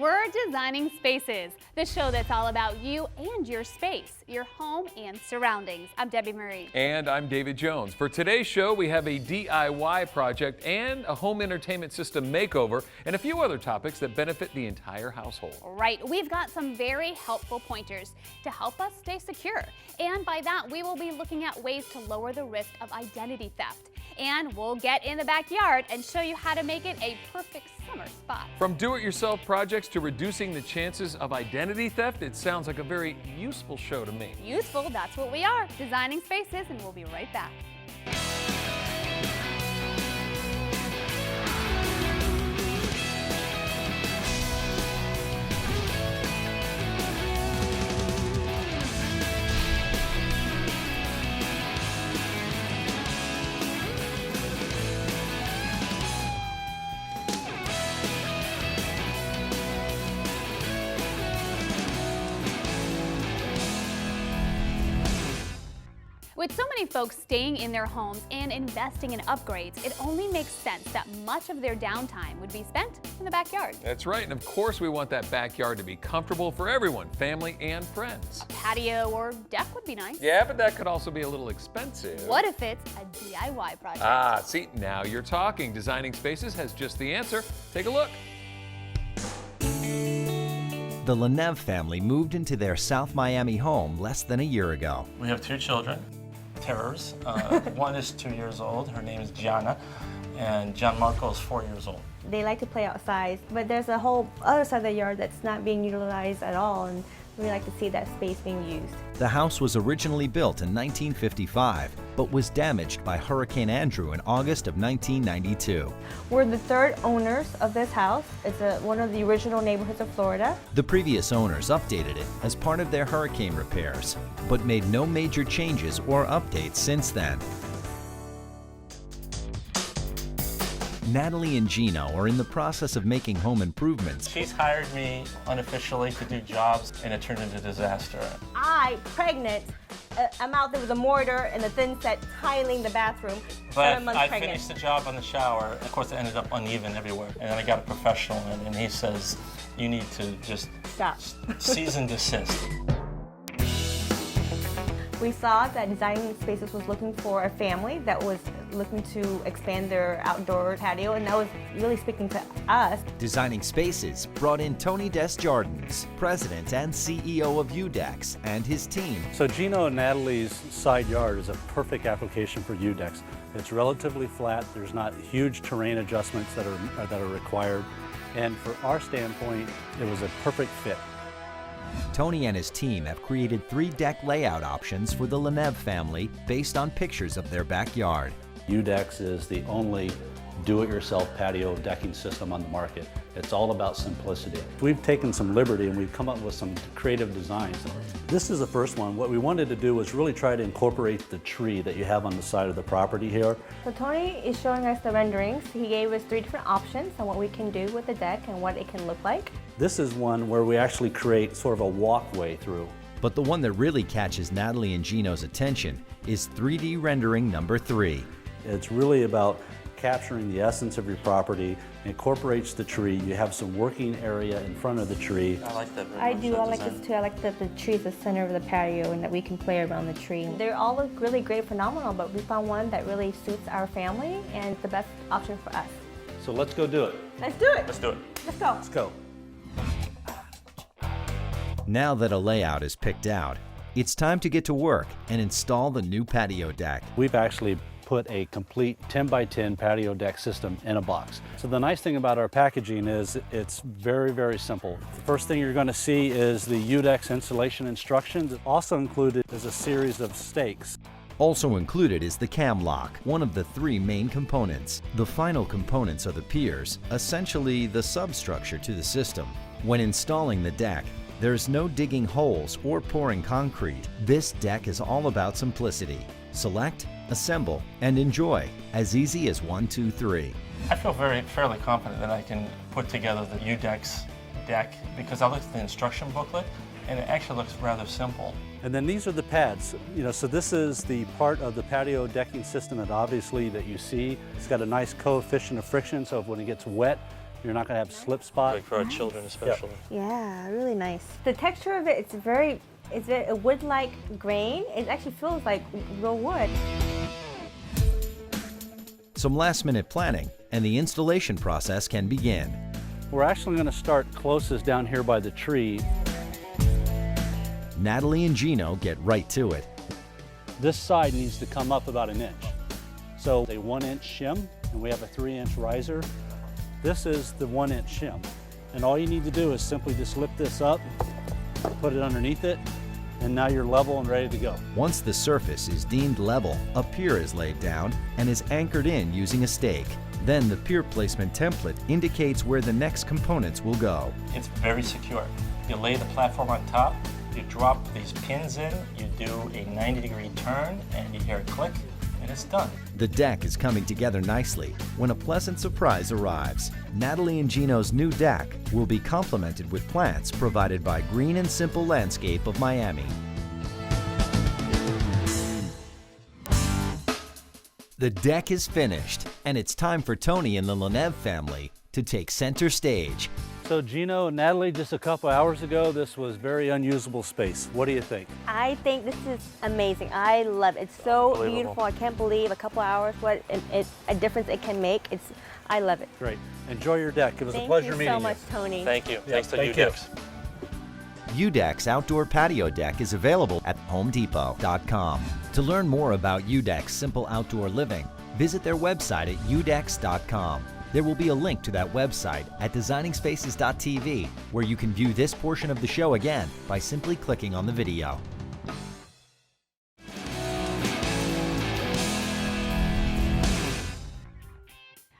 We're Designing Spaces, the show that's all about you and your space, your home and surroundings. I'm Debbie Marie. And I'm David Jones. For today's show, we have a DIY project and a home entertainment system makeover and a few other topics that benefit the entire household. Right, we've got some very helpful pointers to help us stay secure. And by that, we will be looking at ways to lower the risk of identity theft. And we'll get in the backyard and show you how to make it a perfect summer spot. From do-it-yourself projects to reducing the chances of identity theft, it sounds like a very useful show to me. Useful, that's what we are, Designing Spaces, and we'll be right back. With so many folks staying in their homes and investing in upgrades, it only makes sense that much of their downtime would be spent in the backyard. That's right, and of course we want that backyard to be comfortable for everyone, family and friends. A patio or deck would be nice. Yeah, but that could also be a little expensive. What if it's a DIY project? Ah, see, now you're talking. Designing Spaces has just the answer. Take a look. The LaNeve family moved into their South Miami home less than a year ago. We have two children, terrors. One is 2 years old. Her name is Gianna, and Gianmarco is 4 years old. They like to play outside, but there's a whole other side of the yard that's not being utilized at all, and we like to see that space being used. The house was originally built in 1955, but was damaged by Hurricane Andrew in August of 1992. We're the third owners of this house. It's one of the original neighborhoods of Florida. The previous owners updated it as part of their hurricane repairs, but made no major changes or updates since then. Natalie and Gino are in the process of making home improvements. She's hired me unofficially to do jobs, and it turned into a disaster. Pregnant, I'm out there with a mortar and a thin set tiling the bathroom. But I pregnant. finished the job on the shower. Of course, it ended up uneven everywhere. And then I got a professional in, and he says, you need to just Stop. cease and desist. We saw that Designing Spaces was looking for a family that was looking to expand their outdoor patio, and that was really speaking to us. Designing Spaces brought in Tony Desjardins, president and CEO of UDECX, and his team. So Gino and Natalie's side yard is a perfect application for UDECX. It's relatively flat. There's not huge terrain adjustments that are required. And for our standpoint, it was a perfect fit. Tony and his team have created 3 deck layout options for the LaNeve family based on pictures of their backyard. UDECX is the only do-it-yourself patio decking system on the market. It's all about simplicity. We've taken some liberty and we've come up with some creative designs. This is the first one. What we wanted to do was really try to incorporate the tree that you have on the side of the property here. So Tony is showing us the renderings. He gave us 3 different options on what we can do with the deck and what it can look like. This is one where we actually create sort of a walkway through. But the one that really catches Natalie and Gino's attention is 3D rendering number 3. It's really about capturing the essence of your property, incorporates the tree. You have some working area in front of the tree. I like that very I much, do, that I like design. this too. I like that the tree is the center of the patio and that we can play around the tree. They all look really great, phenomenal, but we found one that really suits our family and the best option for us. So let's go do it. Let's do it. Let's do it. Let's go. Let's go. Now that a layout is picked out, it's time to get to work and install the new patio deck. We've actually put a complete 10 by 10 patio deck system in a box. So the nice thing about our packaging is it's very, very simple. The first thing you're going to see is the UDECX installation instructions. Also included is a series of stakes. Also included is the cam lock, one of the 3 main components. The final components are the piers, essentially the substructure to the system. When installing the deck, there's no digging holes or pouring concrete. This deck is all about simplicity. Select, assemble, and enjoy. As easy as 1, 2, 3. I feel fairly confident that I can put together the UDECX deck because I looked at the instruction booklet and it actually looks rather simple. And then these are the pads. So this is the part of the patio decking system that obviously that you see. It's got a nice coefficient of friction, so when it gets wet, You're not going to have slip spot. Like for our children especially. Yeah, really nice. The texture of it, it's a wood-like grain. It actually feels like real wood. Some last-minute planning, and the installation process can begin. We're actually going to start closest down here by the tree. Natalie and Gino get right to it. This side needs to come up about 1 inch. So a 1-inch shim, and we have a 3-inch riser. This is the 1-inch shim. And all you need to do is simply just lift this up, put it underneath it, and now you're level and ready to go. Once the surface is deemed level, a pier is laid down and is anchored in using a stake. Then the pier placement template indicates where the next components will go. It's very secure. You lay the platform on top, you drop these pins in, you do a 90-degree turn, and you hear a click, and it's done. The deck is coming together nicely when a pleasant surprise arrives. Natalie and Gino's new deck will be complemented with plants provided by Green and Simple Landscape of Miami. The deck is finished, and it's time for Tony and the LaNeve family to take center stage. So Gino and Natalie, just a couple hours ago, this was very unusable space. What do you think? I think this is amazing. I love it. It's so Unbelievable. beautiful. I can't believe a couple hours what a difference it can make. I love it. Great. Enjoy your deck. It was a Thank pleasure you meeting so you. much, Tony. Thank you. Thanks to thank you. UDECX. UDECX Outdoor Patio Deck is available at HomeDepot.com. To learn more about UDECX Simple Outdoor Living, visit their website at UDECX.com. There will be a link to that website at designingspaces.tv, where you can view this portion of the show again by simply clicking on the video.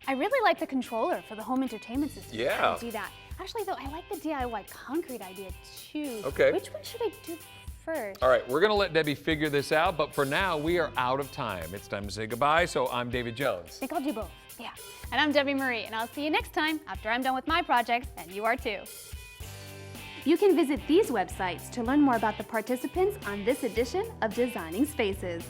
I really like the controller for the home entertainment system. Yeah. How to do that. Actually, though, I like the DIY concrete idea too. Okay. Which one should I do first? All right, we're going to let Debbie figure this out, but for now, we are out of time. It's time to say goodbye, so I'm David Jones. I think I'll do both. Yeah. And I'm Debbie Marie, and I'll see you next time after I'm done with my project, and you are too. You can visit these websites to learn more about the participants on this edition of Designing Spaces.